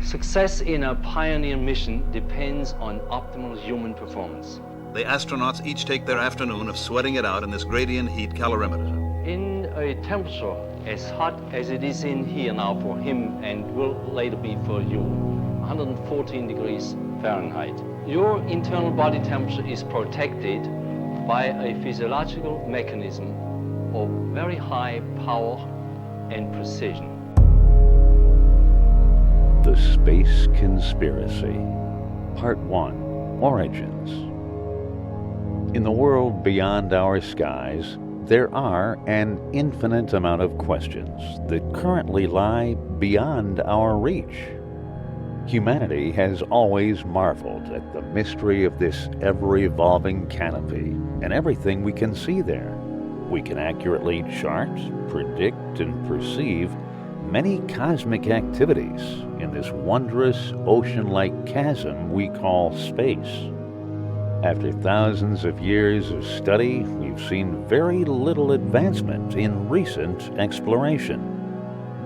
Success in a pioneer mission depends on optimal human performance. The astronauts each take their afternoon of sweating it out in this gradient heat calorimeter. In a temperature as hot as it is in here now for him and will later be for you, 114 degrees Fahrenheit. Your internal body temperature is protected by a physiological mechanism of very high power and precision. The Space Conspiracy, Part 1, Origins. In the world beyond our skies, there are an infinite amount of questions that currently lie beyond our reach. Humanity has always marveled at the mystery of this ever-revolving canopy and everything we can see there. We can accurately chart, predict, and perceive many cosmic activities in this wondrous ocean-like chasm we call space. After thousands of years of study, we've seen very little advancement in recent exploration.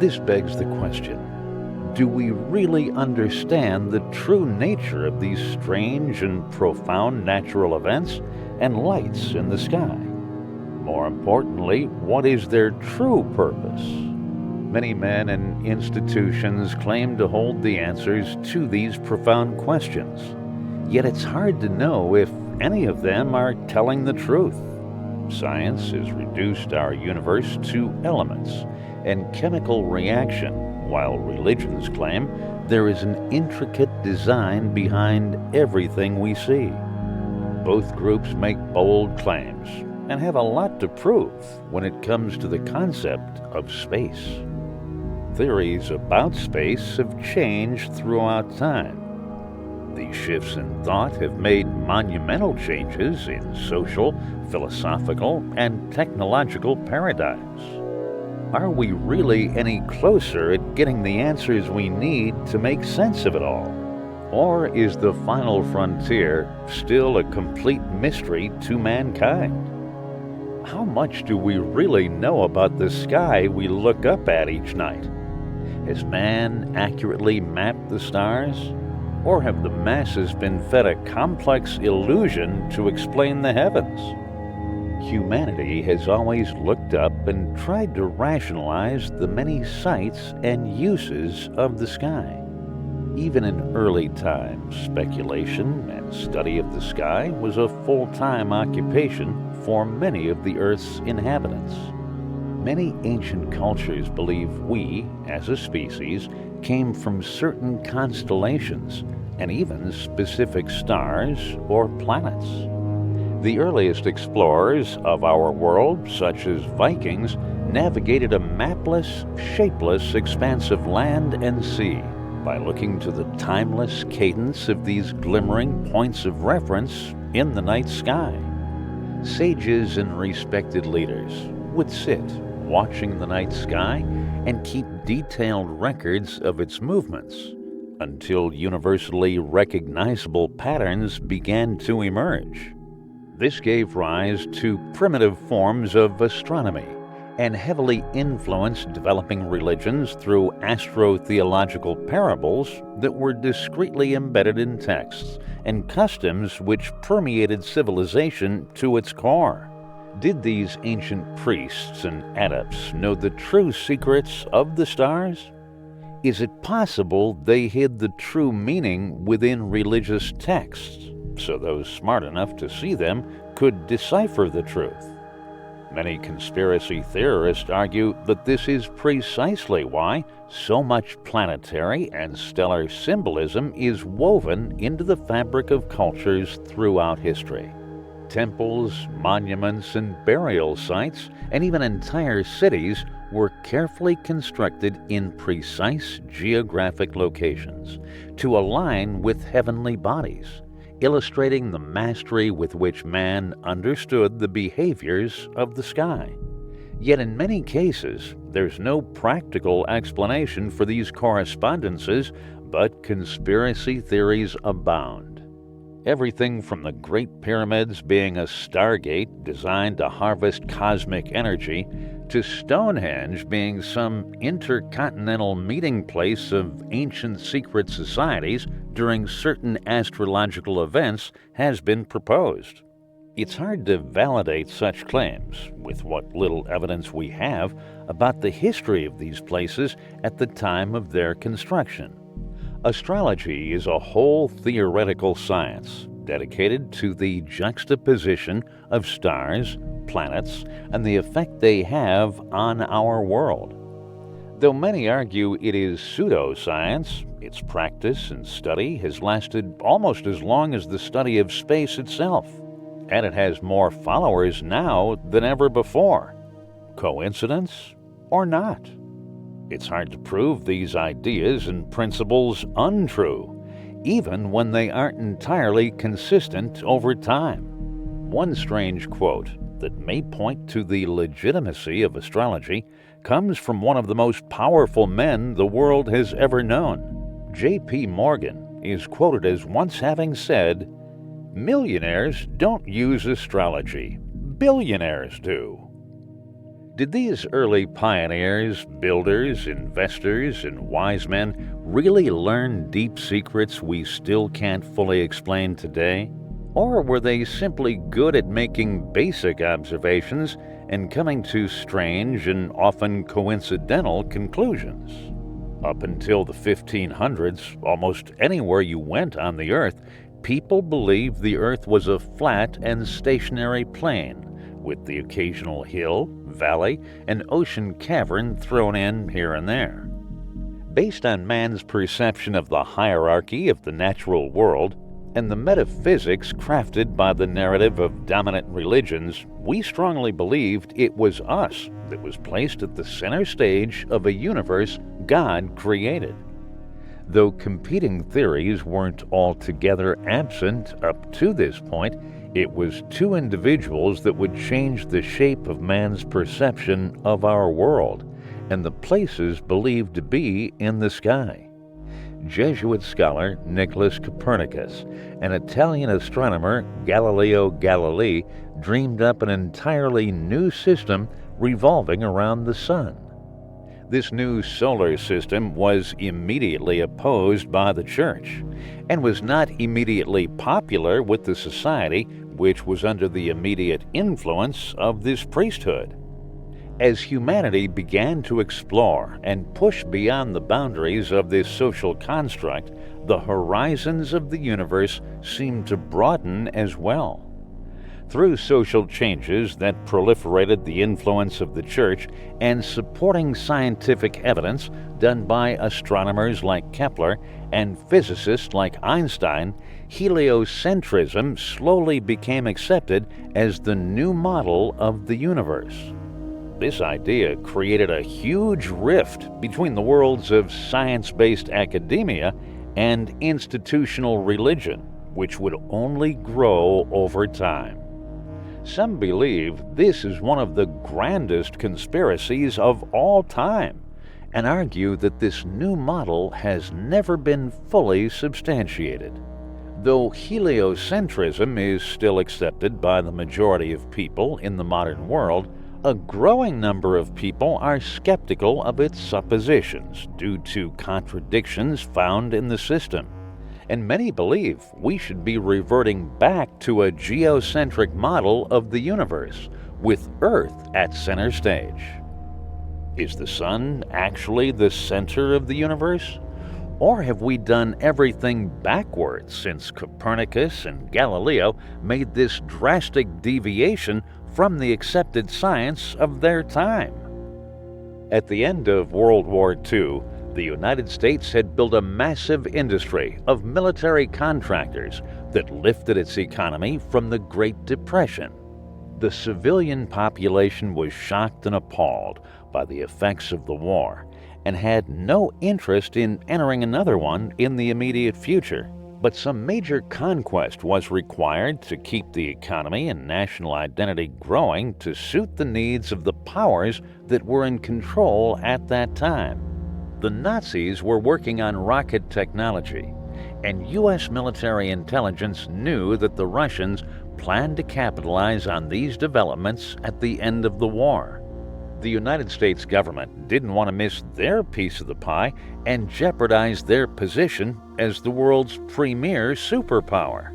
This begs the question, do we really understand the true nature of these strange and profound natural events and lights in the sky? More importantly, what is their true purpose? Many men and institutions claim to hold the answers to these profound questions. Yet it's hard to know if any of them are telling the truth. Science has reduced our universe to elements and chemical reaction, while religions claim there is an intricate design behind everything we see. Both groups make bold claims and have a lot to prove when it comes to the concept of space. Theories about space have changed throughout time. These shifts in thought have made monumental changes in social, philosophical, and technological paradigms. Are we really any closer at getting the answers we need to make sense of it all? Or is the final frontier still a complete mystery to mankind? How much do we really know about the sky we look up at each night? Has man accurately mapped the stars? Or have the masses been fed a complex illusion to explain the heavens? Humanity has always looked up and tried to rationalize the many sights and uses of the sky. Even in early times, speculation and study of the sky was a full-time occupation for many of the Earth's inhabitants. Many ancient cultures believe we, as a species, came from certain constellations and even specific stars or planets. The earliest explorers of our world, such as Vikings, navigated a mapless, shapeless expanse of land and sea by looking to the timeless cadence of these glimmering points of reference in the night sky. Sages and respected leaders would sit watching the night sky and keep detailed records of its movements until universally recognizable patterns began to emerge. This gave rise to primitive forms of astronomy and heavily influenced developing religions through astro-theological parables that were discreetly embedded in texts and customs which permeated civilization to its core. Did these ancient priests and adepts know the true secrets of the stars? Is it possible they hid the true meaning within religious texts, so those smart enough to see them could decipher the truth? Many conspiracy theorists argue that this is precisely why so much planetary and stellar symbolism is woven into the fabric of cultures throughout history. Temples, monuments, and burial sites, and even entire cities were carefully constructed in precise geographic locations to align with heavenly bodies, illustrating the mastery with which man understood the behaviors of the sky. Yet in many cases, there's no practical explanation for these correspondences, but conspiracy theories abound. Everything from the Great Pyramids being a stargate designed to harvest cosmic energy, to Stonehenge being some intercontinental meeting place of ancient secret societies during certain astrological events, has been proposed. It's hard to validate such claims with what little evidence we have about the history of these places at the time of their construction. Astrology is a whole theoretical science dedicated to the juxtaposition of stars, planets, and the effect they have on our world. Though many argue it is pseudoscience, its practice and study has lasted almost as long as the study of space itself, and it has more followers now than ever before. Coincidence or not? It's hard to prove these ideas and principles untrue, even when they aren't entirely consistent over time. One strange quote that may point to the legitimacy of astrology comes from one of the most powerful men the world has ever known. J.P. Morgan is quoted as once having said, "Millionaires don't use astrology, billionaires do." Did these early pioneers, builders, investors, and wise men really learn deep secrets we still can't fully explain today? Or were they simply good at making basic observations and coming to strange and often coincidental conclusions? Up until the 1500s, almost anywhere you went on the Earth, people believed the Earth was a flat and stationary plane, with the occasional hill, valley, and ocean cavern thrown in here and there. Based on man's perception of the hierarchy of the natural world and the metaphysics crafted by the narrative of dominant religions, we strongly believed it was us that was placed at the center stage of a universe God created. Though competing theories weren't altogether absent up to this point, it was two individuals that would change the shape of man's perception of our world and the places believed to be in the sky. Jesuit scholar Nicholas Copernicus and Italian astronomer Galileo Galilei dreamed up an entirely new system revolving around the sun. This new solar system was immediately opposed by the Church and was not immediately popular with the society, which was under the immediate influence of this priesthood. As humanity began to explore and push beyond the boundaries of this social construct, the horizons of the universe seemed to broaden as well. Through social changes that proliferated the influence of the Church and supporting scientific evidence done by astronomers like Kepler and physicists like Einstein, heliocentrism slowly became accepted as the new model of the universe. This idea created a huge rift between the worlds of science-based academia and institutional religion, which would only grow over time. Some believe this is one of the grandest conspiracies of all time and argue that this new model has never been fully substantiated. Though heliocentrism is still accepted by the majority of people in the modern world, a growing number of people are skeptical of its suppositions due to contradictions found in the system. And many believe we should be reverting back to a geocentric model of the universe, with Earth at center stage. Is the sun actually the center of the universe? Or have we done everything backwards since Copernicus and Galileo made this drastic deviation from the accepted science of their time? At the end of World War II, the United States had built a massive industry of military contractors that lifted its economy from the Great Depression. The civilian population was shocked and appalled by the effects of the war and had no interest in entering another one in the immediate future. But some major conquest was required to keep the economy and national identity growing to suit the needs of the powers that were in control at that time. The Nazis were working on rocket technology, and U.S. military intelligence knew that the Russians planned to capitalize on these developments at the end of the war. The United States government didn't want to miss their piece of the pie and jeopardize their position as the world's premier superpower.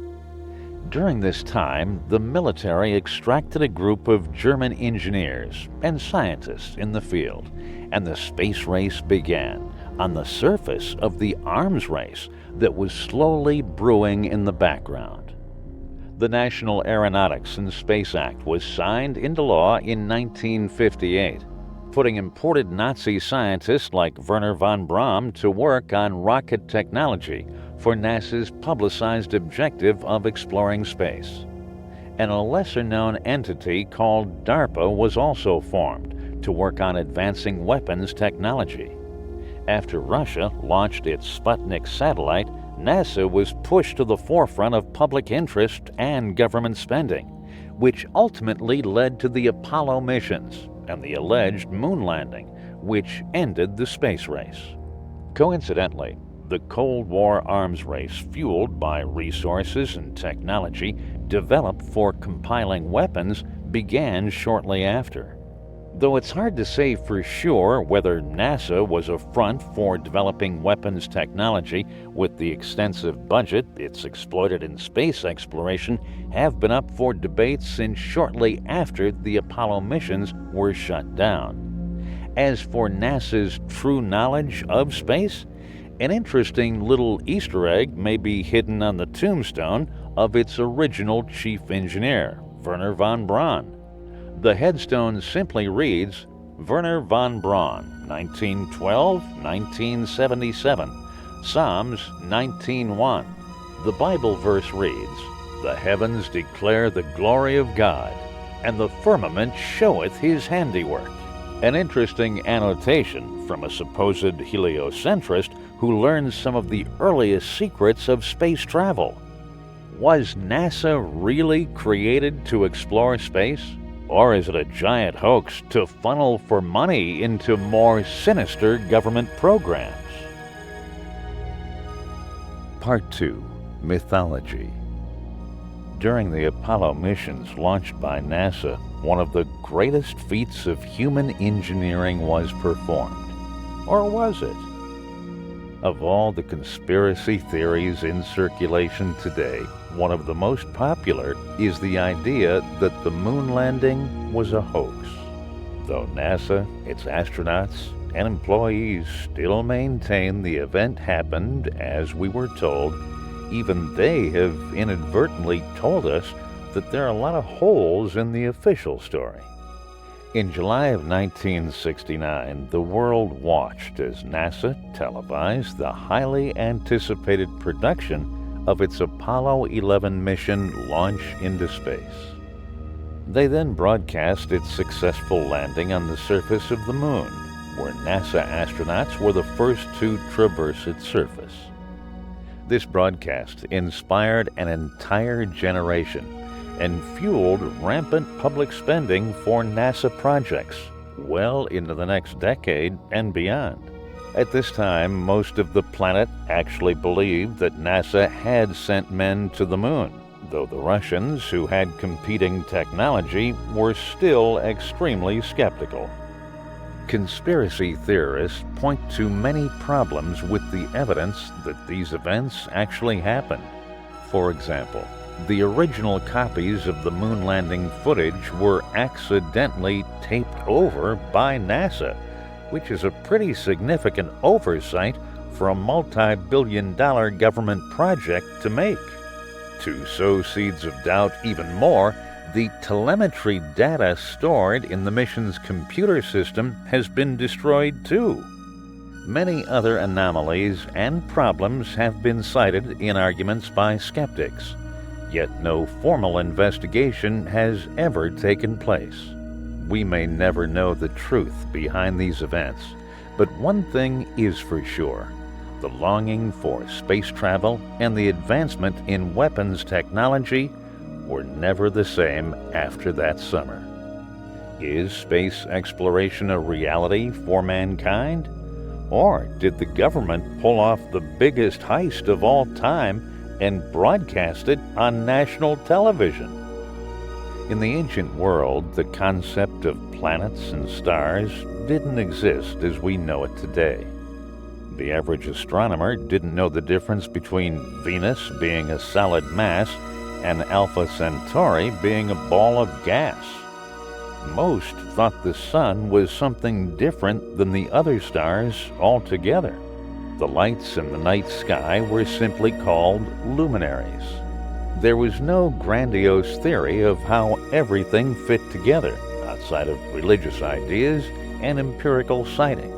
During this time, the military extracted a group of German engineers and scientists in the field, and the space race began on the surface of the arms race that was slowly brewing in the background. The National Aeronautics and Space Act was signed into law in 1958, putting imported Nazi scientists like Wernher von Braun to work on rocket technology for NASA's publicized objective of exploring space. And a lesser-known entity called DARPA was also formed to work on advancing weapons technology. After Russia launched its Sputnik satellite, NASA was pushed to the forefront of public interest and government spending, which ultimately led to the Apollo missions and the alleged moon landing, which ended the space race. Coincidentally, the Cold War arms race, fueled by resources and technology developed for compiling weapons, began shortly after. Though it's hard to say for sure whether NASA was a front for developing weapons technology, with the extensive budget it's exploited in space exploration have been up for debate since shortly after the Apollo missions were shut down. As for NASA's true knowledge of space, an interesting little Easter egg may be hidden on the tombstone of its original chief engineer, Wernher von Braun. The headstone simply reads, Wernher von Braun, 1912-1977, Psalms 19:1. The Bible verse reads, The heavens declare the glory of God, and the firmament showeth his handiwork. An interesting annotation from a supposed heliocentrist who learned some of the earliest secrets of space travel. Was NASA really created to explore space? Or is it a giant hoax to funnel for money into more sinister government programs? Part 2. Mythology. During the Apollo missions launched by NASA, one of the greatest feats of human engineering was performed. Or was it? Of all the conspiracy theories in circulation today, one of the most popular is the idea that the moon landing was a hoax. Though NASA, its astronauts, and employees still maintain the event happened as we were told, even they have inadvertently told us that there are a lot of holes in the official story. In July of 1969, the world watched as NASA televised the highly anticipated production of its Apollo 11 mission launch into space. They then broadcast its successful landing on the surface of the moon, where NASA astronauts were the first to traverse its surface. This broadcast inspired an entire generation and fueled rampant public spending for NASA projects well into the next decade and beyond. At this time, most of the planet actually believed that NASA had sent men to the moon, though the Russians, who had competing technology, were still extremely skeptical. Conspiracy theorists point to many problems with the evidence that these events actually happened. For example, the original copies of the moon landing footage were accidentally taped over by NASA, which is a pretty significant oversight for a multi-billion-dollar government project to make. To sow seeds of doubt even more, the telemetry data stored in the mission's computer system has been destroyed too. Many other anomalies and problems have been cited in arguments by skeptics, yet no formal investigation has ever taken place. We may never know the truth behind these events, but one thing is for sure: the longing for space travel and the advancement in weapons technology were never the same after that summer. Is space exploration a reality for mankind? Or did the government pull off the biggest heist of all time and broadcast it on national television? In the ancient world, the concept of planets and stars didn't exist as we know it today. The average astronomer didn't know the difference between Venus being a solid mass and Alpha Centauri being a ball of gas. Most thought the sun was something different than the other stars altogether. The lights in the night sky were simply called luminaries. There was no grandiose theory of how everything fit together, outside of religious ideas and empirical sightings.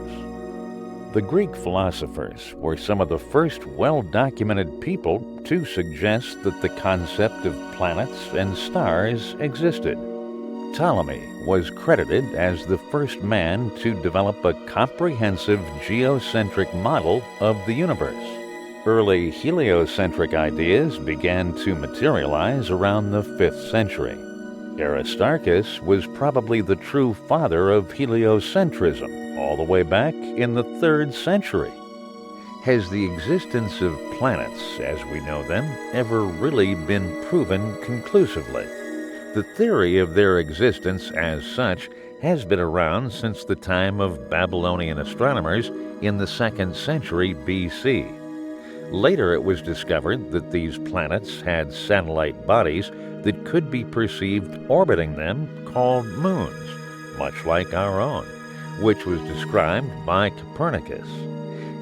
The Greek philosophers were some of the first well-documented people to suggest that the concept of planets and stars existed. Ptolemy was credited as the first man to develop a comprehensive geocentric model of the universe. Early heliocentric ideas began to materialize around the 5th century. Aristarchus was probably the true father of heliocentrism, all the way back in the 3rd century. Has the existence of planets, as we know them, ever really been proven conclusively? The theory of their existence as such has been around since the time of Babylonian astronomers in the 2nd century BC. Later it was discovered that these planets had satellite bodies that could be perceived orbiting them, called moons, much like our own, which was described by Copernicus.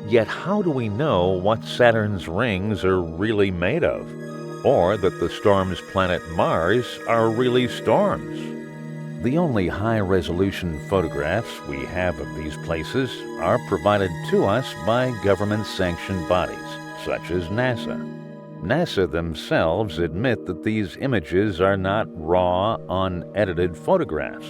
Yet how do we know what Saturn's rings are really made of, or that the storm's planet Mars are really storms? The only high-resolution photographs we have of these places are provided to us by government-sanctioned bodies, such as NASA. NASA themselves admit that these images are not raw, unedited photographs.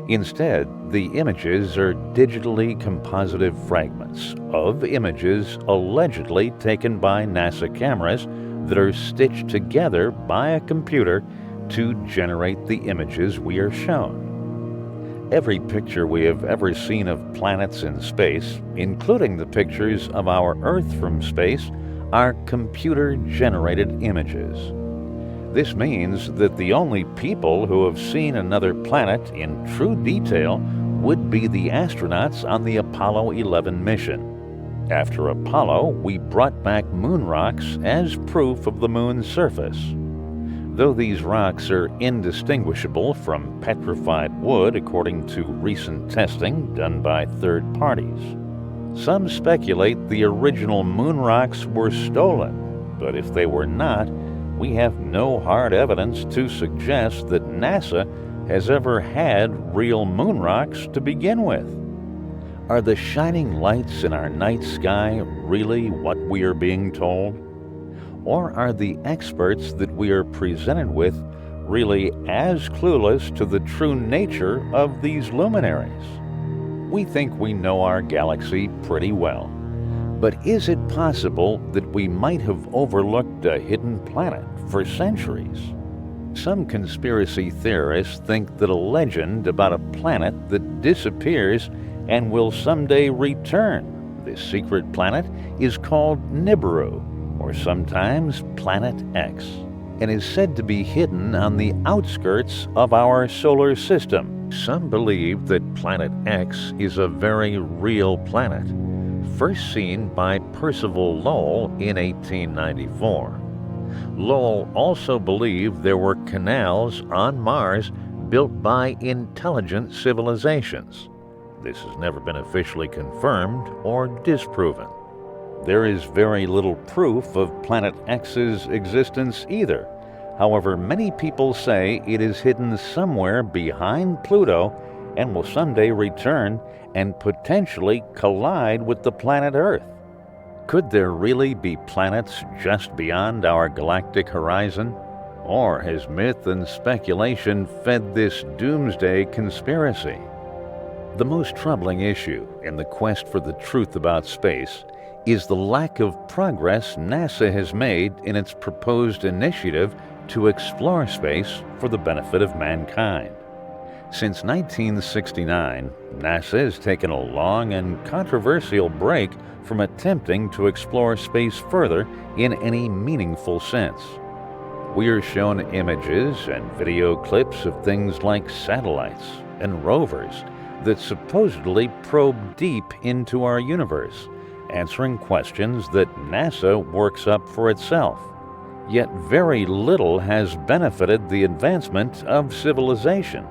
Instead, the images are digitally compositive fragments of images allegedly taken by NASA cameras that are stitched together by a computer to generate the images we are shown. Every picture we have ever seen of planets in space, including the pictures of our Earth from space, are computer-generated images. This means that the only people who have seen another planet in true detail would be the astronauts on the Apollo 11 mission. After Apollo, we brought back moon rocks as proof of the moon's surface. Though these rocks are indistinguishable from petrified wood according to recent testing done by third parties. Some speculate the original moon rocks were stolen, but if they were not, we have no hard evidence to suggest that NASA has ever had real moon rocks to begin with. Are the shining lights in our night sky really what we are being told? Or are the experts that we are presented with really as clueless to the true nature of these luminaries? We think we know our galaxy pretty well, but is it possible that we might have overlooked a hidden planet for centuries? Some conspiracy theorists think that a legend about a planet that disappears and will someday return, this secret planet, is called Nibiru, or sometimes Planet X, and is said to be hidden on the outskirts of our solar system. Some believe that Planet X is a very real planet, first seen by Percival Lowell in 1894. Lowell also believed there were canals on Mars built by intelligent civilizations. This has never been officially confirmed or disproven. There is very little proof of Planet X's existence either. However, many people say it is hidden somewhere behind Pluto and will someday return and potentially collide with the planet Earth. Could there really be planets just beyond our galactic horizon? Or has myth and speculation fed this doomsday conspiracy? The most troubling issue in the quest for the truth about space is the lack of progress NASA has made in its proposed initiative to explore space for the benefit of mankind. Since 1969, NASA has taken a long and controversial break from attempting to explore space further in any meaningful sense. We are shown images and video clips of things like satellites and rovers that supposedly probe deep into our universe, answering questions that NASA works up for itself. Yet very little has benefited the advancement of civilization.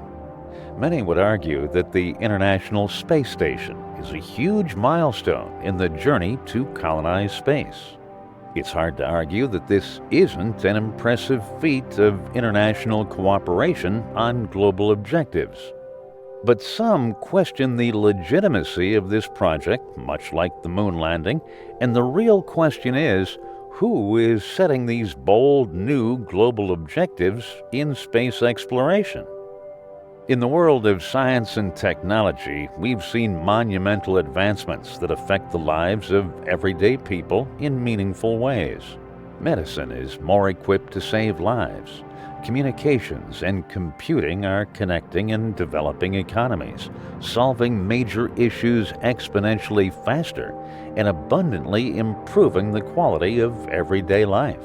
Many would argue that the International Space Station is a huge milestone in the journey to colonize space. It's hard to argue that this isn't an impressive feat of international cooperation on global objectives. But some question the legitimacy of this project, much like the moon landing, and the real question is, who is setting these bold new global objectives in space exploration? In the world of science and technology, we've seen monumental advancements that affect the lives of everyday people in meaningful ways. Medicine is more equipped to save lives. Communications and computing are connecting and developing economies, solving major issues exponentially faster and abundantly improving the quality of everyday life.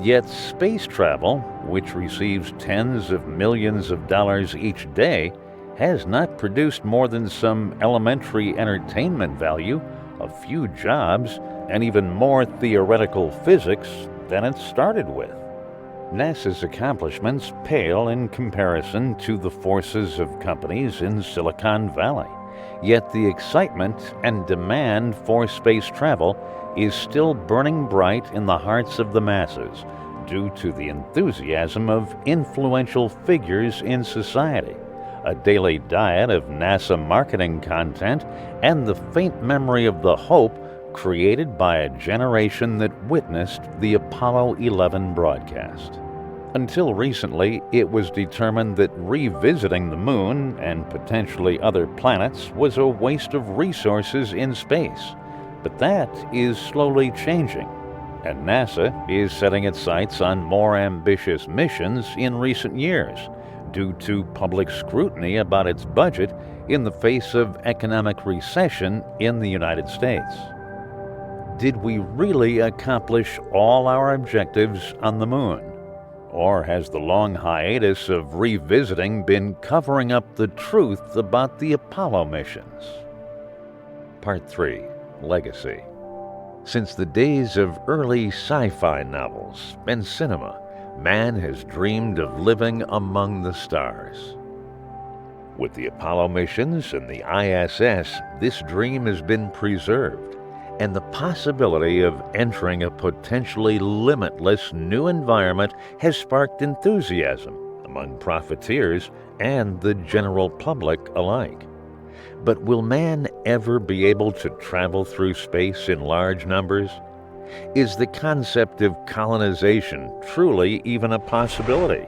Yet space travel, which receives tens of millions of dollars each day, has not produced more than some elementary entertainment value, a few jobs, and even more theoretical physics than it started with. NASA's accomplishments pale in comparison to the forces of companies in Silicon Valley. Yet the excitement and demand for space travel is still burning bright in the hearts of the masses due to the enthusiasm of influential figures in society, a daily diet of NASA marketing content, and the faint memory of the hope created by a generation that witnessed the Apollo 11 broadcast. Until recently, it was determined that revisiting the moon and potentially other planets was a waste of resources in space. But that is slowly changing, and NASA is setting its sights on more ambitious missions in recent years due to public scrutiny about its budget in the face of economic recession in the United States. Did we really accomplish all our objectives on the moon? Or has the long hiatus of revisiting been covering up the truth about the Apollo missions? Part 3. Legacy. Since the days of early sci-fi novels and cinema, man has dreamed of living among the stars. With the Apollo missions and the ISS, this dream has been preserved, and the possibility of entering a potentially limitless new environment has sparked enthusiasm among profiteers and the general public alike. But will man ever be able to travel through space in large numbers? Is the concept of colonization truly even a possibility?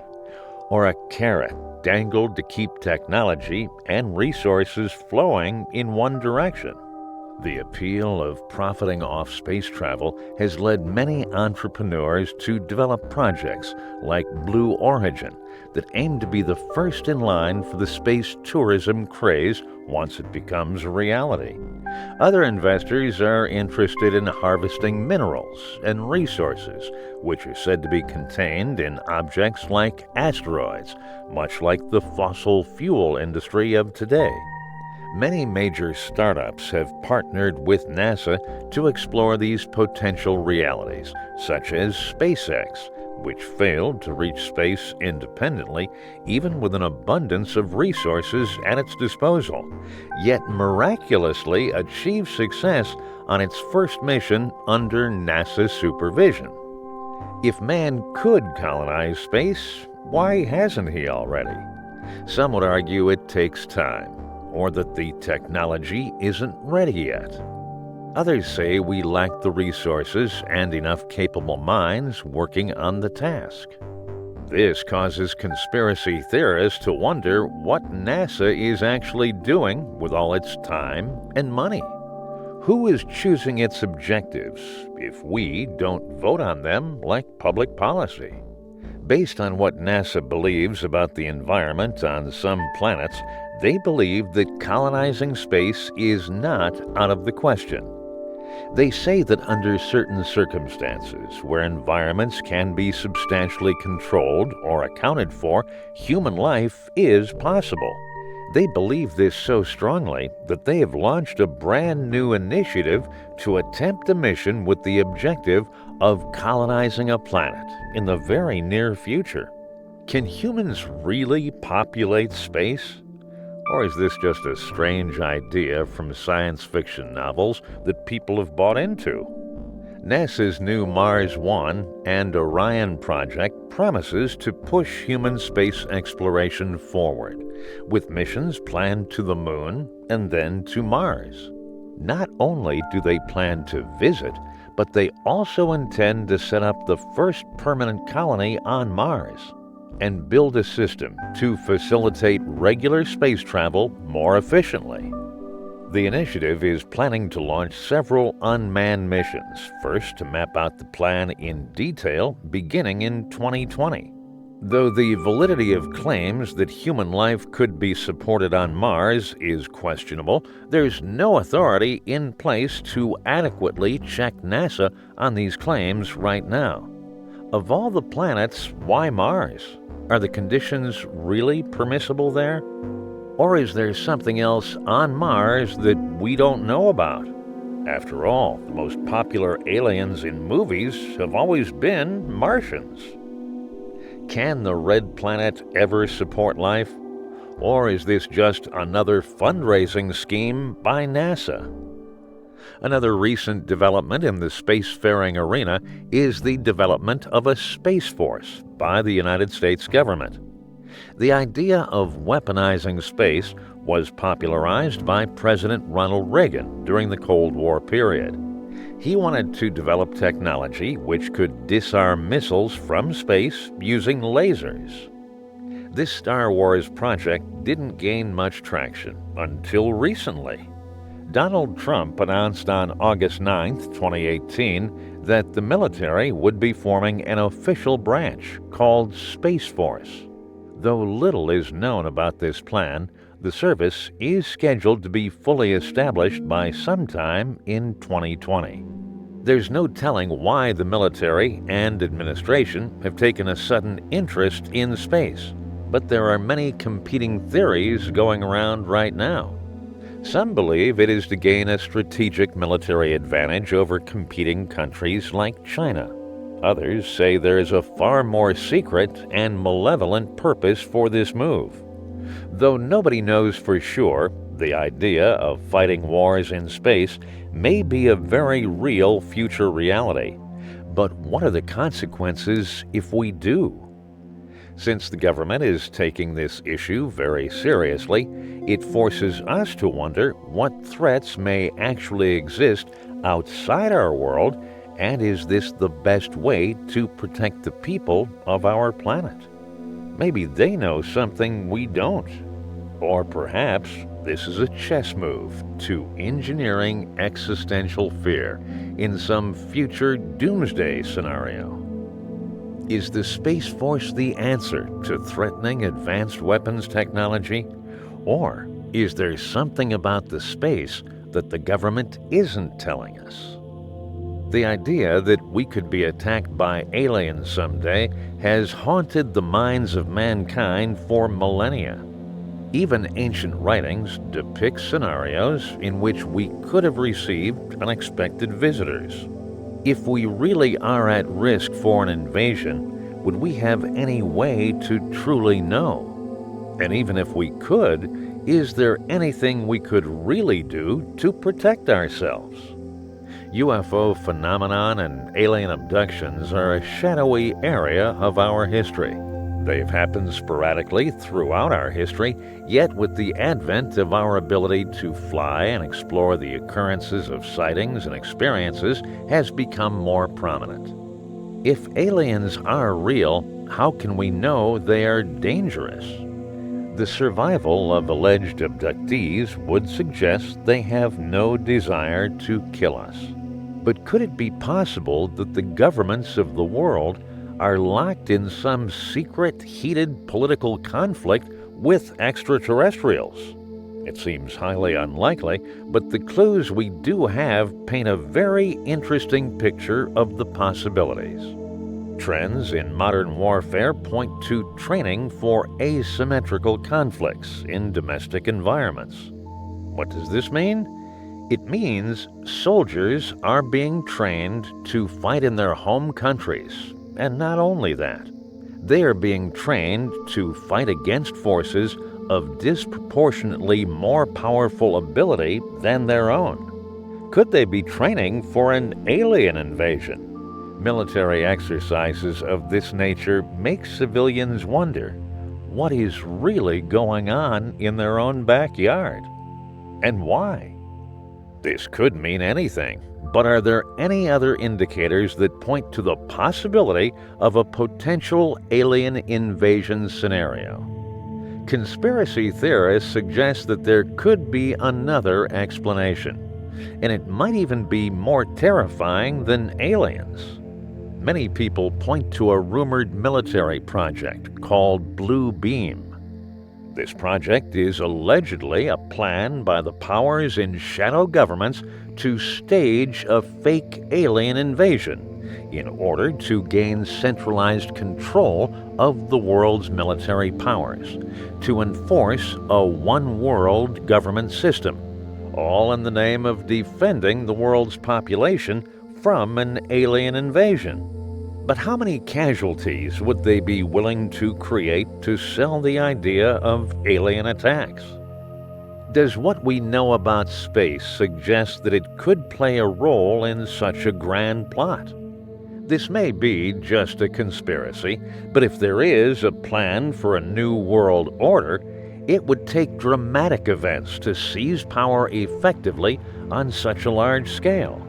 Or a carrot dangled to keep technology and resources flowing in one direction? The appeal of profiting off space travel has led many entrepreneurs to develop projects like Blue Origin that aim to be the first in line for the space tourism craze once it becomes a reality. Other investors are interested in harvesting minerals and resources, which are said to be contained in objects like asteroids, much like the fossil fuel industry of today. Many major startups have partnered with NASA to explore these potential realities, such as SpaceX, which failed to reach space independently, even with an abundance of resources at its disposal, yet miraculously achieved success on its first mission under NASA's supervision. If man could colonize space, why hasn't he already? Some would argue it takes time, or that the technology isn't ready yet. Others say we lack the resources and enough capable minds working on the task. This causes conspiracy theorists to wonder what NASA is actually doing with all its time and money. Who is choosing its objectives if we don't vote on them like public policy? Based on what NASA believes about the environment on some planets, they believe that colonizing space is not out of the question. They say that under certain circumstances, where environments can be substantially controlled or accounted for, human life is possible. They believe this so strongly that they have launched a brand new initiative to attempt a mission with the objective of colonizing a planet in the very near future. Can humans really populate space? Or is this just a strange idea from science fiction novels that people have bought into? NASA's new Mars 1 and Orion project promises to push human space exploration forward, with missions planned to the Moon and then to Mars. Not only do they plan to visit, but they also intend to set up the first permanent colony on Mars and build a system to facilitate regular space travel more efficiently. The initiative is planning to launch several unmanned missions, first to map out the plan in detail beginning in 2020. Though the validity of claims that human life could be supported on Mars is questionable, there's no authority in place to adequately check NASA on these claims right now. Of all the planets, why Mars? Are the conditions really permissible there? Or is there something else on Mars that we don't know about? After all, the most popular aliens in movies have always been Martians. Can the red planet ever support life? Or is this just another fundraising scheme by NASA? Another recent development in the spacefaring arena is the development of a Space Force by the United States government. The idea of weaponizing space was popularized by President Ronald Reagan during the Cold War period. He wanted to develop technology which could disarm missiles from space using lasers. This Star Wars project didn't gain much traction until recently. Donald Trump announced on August 9, 2018, that the military would be forming an official branch called Space Force. Though little is known about this plan, the service is scheduled to be fully established by sometime in 2020. There's no telling why the military and administration have taken a sudden interest in space, but there are many competing theories going around right now. Some believe it is to gain a strategic military advantage over competing countries like China. Others say there is a far more secret and malevolent purpose for this move. Though nobody knows for sure, the idea of fighting wars in space may be a very real future reality. But what are the consequences if we do? Since the government is taking this issue very seriously, it forces us to wonder what threats may actually exist outside our world, and is this the best way to protect the people of our planet? Maybe they know something we don't. Or perhaps this is a chess move to engineering existential fear in some future doomsday scenario. Is the Space Force the answer to threatening advanced weapons technology? Or is there something about the space that the government isn't telling us? The idea that we could be attacked by aliens someday has haunted the minds of mankind for millennia. Even ancient writings depict scenarios in which we could have received unexpected visitors. If we really are at risk for an invasion, would we have any way to truly know? And even if we could, is there anything we could really do to protect ourselves? UFO phenomenon and alien abductions are a shadowy area of our history. They've happened sporadically throughout our history, yet with the advent of our ability to fly and explore, the occurrences of sightings and experiences has become more prominent. If aliens are real, how can we know they are dangerous? The survival of alleged abductees would suggest they have no desire to kill us. But could it be possible that the governments of the world are locked in some secret, heated political conflict with extraterrestrials. It seems highly unlikely, but the clues we do have paint a very interesting picture of the possibilities. Trends in modern warfare point to training for asymmetrical conflicts in domestic environments. What does this mean? It means soldiers are being trained to fight in their home countries, and not only that, they are being trained to fight against forces of disproportionately more powerful ability than their own. Could they be training for an alien invasion? Military exercises of this nature make civilians wonder what is really going on in their own backyard, and why. This could mean anything, but are there any other indicators that point to the possibility of a potential alien invasion scenario? Conspiracy theorists suggest that there could be another explanation, and it might even be more terrifying than aliens. Many people point to a rumored military project called Blue Beam. This project is allegedly a plan by the powers in shadow governments to stage a fake alien invasion in order to gain centralized control of the world's military powers, to enforce a one-world government system, all in the name of defending the world's population from an alien invasion. But how many casualties would they be willing to create to sell the idea of alien attacks? Does what we know about space suggest that it could play a role in such a grand plot? This may be just a conspiracy, but if there is a plan for a new world order, it would take dramatic events to seize power effectively on such a large scale.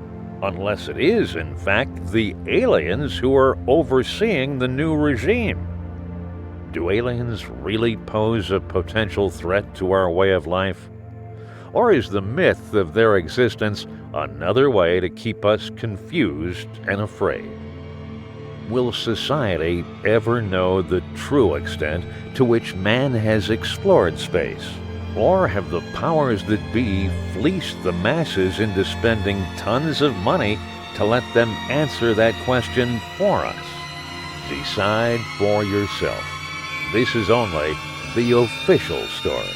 Unless it is, in fact, the aliens who are overseeing the new regime. Do aliens really pose a potential threat to our way of life? Or is the myth of their existence another way to keep us confused and afraid? Will society ever know the true extent to which man has explored space? Or have the powers that be fleeced the masses into spending tons of money to let them answer that question for us? Decide for yourself. This is only the official story.